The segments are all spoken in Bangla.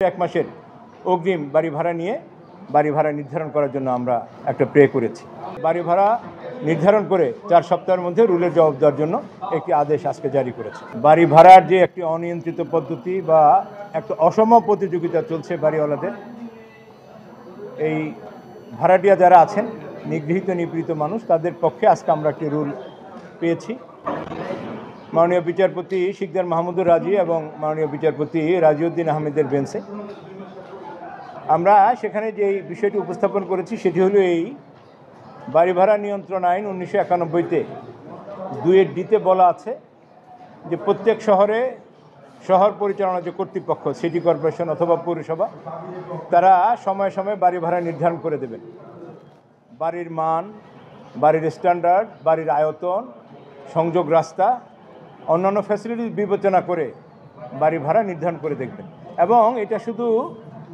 এক মাসের অগ্রিম বাড়ি ভাড়া নিয়ে বাড়ি ভাড়া নির্ধারণ করার জন্য আমরা একটা প্রে করেছি। বাড়ি ভাড়া নির্ধারণ করে 4 সপ্তাহের মধ্যে রুলের জবাব দেওয়ার জন্য একটি আদেশ আজকে জারি করেছে। বাড়ি ভাড়ার যে একটি অনিয়ন্ত্রিত পদ্ধতি বা একটা অসম প্রতিযোগিতা চলছে বাড়িওয়ালাদের, এই ভাড়াটিয়া যারা আছেন নিগৃহীত নিপীড়িত মানুষ, তাদের পক্ষে আজকে আমরা একটি রুল পেয়েছি। মাননীয় বিচারপতি শিকদার মাহমুদুর রাজি এবং মাননীয় বিচারপতি রাজিউদ্দিন আহমেদের বেঞ্চে আমরা সেখানে যে বিষয়টি উপস্থাপন করেছি সেটি হলো এই বাড়ি ভাড়া নিয়ন্ত্রণ আইন 1991-তে 2-তে বলা আছে যে প্রত্যেক শহরে শহর পরিচালনা যে কর্তৃপক্ষ, সিটি কর্পোরেশন অথবা পৌরসভা, তারা সময়ে সময়ে বাড়ি ভাড়া নির্ধারণ করে দেবেন। বাড়ির মান, বাড়ির স্ট্যান্ডার্ড, বাড়ির আয়তন, সংযোগ রাস্তা, অন্যান্য ফ্যাসিলিটি বিবেচনা করে বাড়ি ভাড়া নির্ধারণ করে দেখবেন। এবং এটা শুধু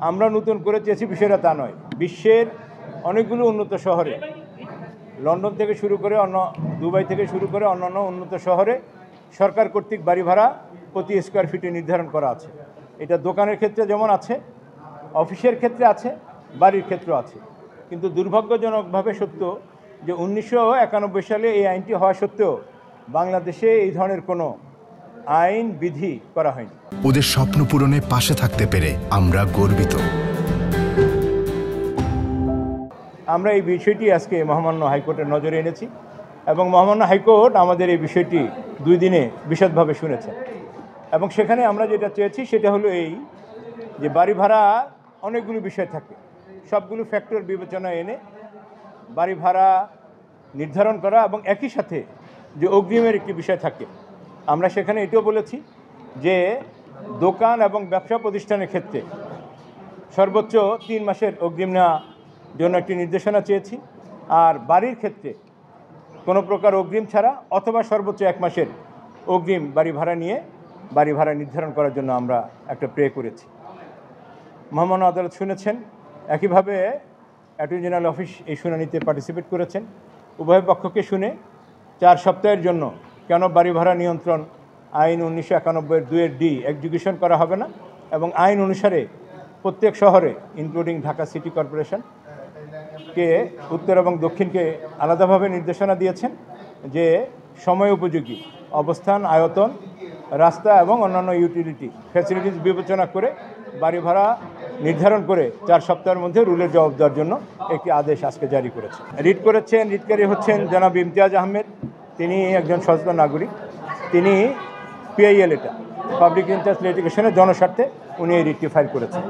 আমরা নতুন করে চেয়েছি বিষয়টা তা নয়, বিশ্বের অনেকগুলো উন্নত শহরে, লন্ডন থেকে শুরু করে দুবাই থেকে শুরু করে অন্যান্য উন্নত শহরে সরকার কর্তৃক বাড়ি ভাড়া প্রতি স্কোয়ার ফিটে নির্ধারণ করা আছে। এটা দোকানের ক্ষেত্রে যেমন আছে, অফিসের ক্ষেত্রে আছে, বাড়ির ক্ষেত্রেও আছে। কিন্তু দুর্ভাগ্যজনকভাবে সত্য যে 1991 সালে এই আইনটি হওয়া সত্ত্বেও বাংলাদেশে এই ধরনের কোনো আইন বিধি করা হয়নি। ওদের স্বপ্ন পূরণে পাশে থাকতে পেরে আমরা গর্বিত। আমরা এই বিষয়টি আজকে মহামান্য হাইকোর্টের নজরে এনেছি এবং মহামান্য হাইকোর্ট আমাদের এই বিষয়টি 2 দিনে বিশদভাবে শুনেছেন। এবং সেখানে আমরা যেটা চেয়েছি সেটা হলো এই যে বাড়ি ভাড়া অনেকগুলো বিষয় থাকে, সবগুলো ফ্যাক্টর বিবেচনায় এনে বাড়ি ভাড়া নির্ধারণ করা এবং একই সাথে যে অগ্রিমের একটি বিষয় থাকে। আমরা সেখানে এটাও বলেছি যে দোকান এবং ব্যবসা প্রতিষ্ঠানের ক্ষেত্রে সর্বোচ্চ 3 মাসের অগ্রিম নেওয়ার জন্য একটি নির্দেশনা চেয়েছি। আর বাড়ির ক্ষেত্রে কোনো প্রকার অগ্রিম ছাড়া অথবা সর্বোচ্চ 1 মাসের অগ্রিম বাড়ি ভাড়া নিয়ে বাড়ি ভাড়া নির্ধারণ করার জন্য আমরা একটা প্রে করেছি। মহামান্য আদালত শুনেছেন। একইভাবে অ্যাটর্নি জেনারেল অফিস এই শুনানিতে পার্টিসিপেট করেছেন। উভয় পক্ষকে শুনে 4 সপ্তাহের জন্য কেন বাড়ি ভাড়া নিয়ন্ত্রণ আইন 1991-এর 2-D এক্সিকিউশন করা হবে না এবং আইন অনুসারে প্রত্যেক শহরে ইনক্লুডিং ঢাকা সিটি কর্পোরেশনকে উত্তর এবং দক্ষিণকে আলাদাভাবে নির্দেশনা দিয়েছেন যে সময় উপযোগী অবস্থান, আয়তন, রাস্তা এবং অন্যান্য ইউটিলিটি ফ্যাসিলিটিস বিবেচনা করে বাড়ি ভাড়া নির্ধারণ করে 4 সপ্তাহের মধ্যে রুলের জবাব দেওয়ার জন্য একটি আদেশ আজকে জারি করেছে। রিটকারী হচ্ছেন জনাব ইমতিয়াজ আহমেদ। তিনি একজন সচেতন নাগরিক। তিনি PIL, এটা পাবলিক ইন্টারেস্ট লিটিগেশনের জনস্বার্থে উনি এই রিটটি ফাইল করেছেন।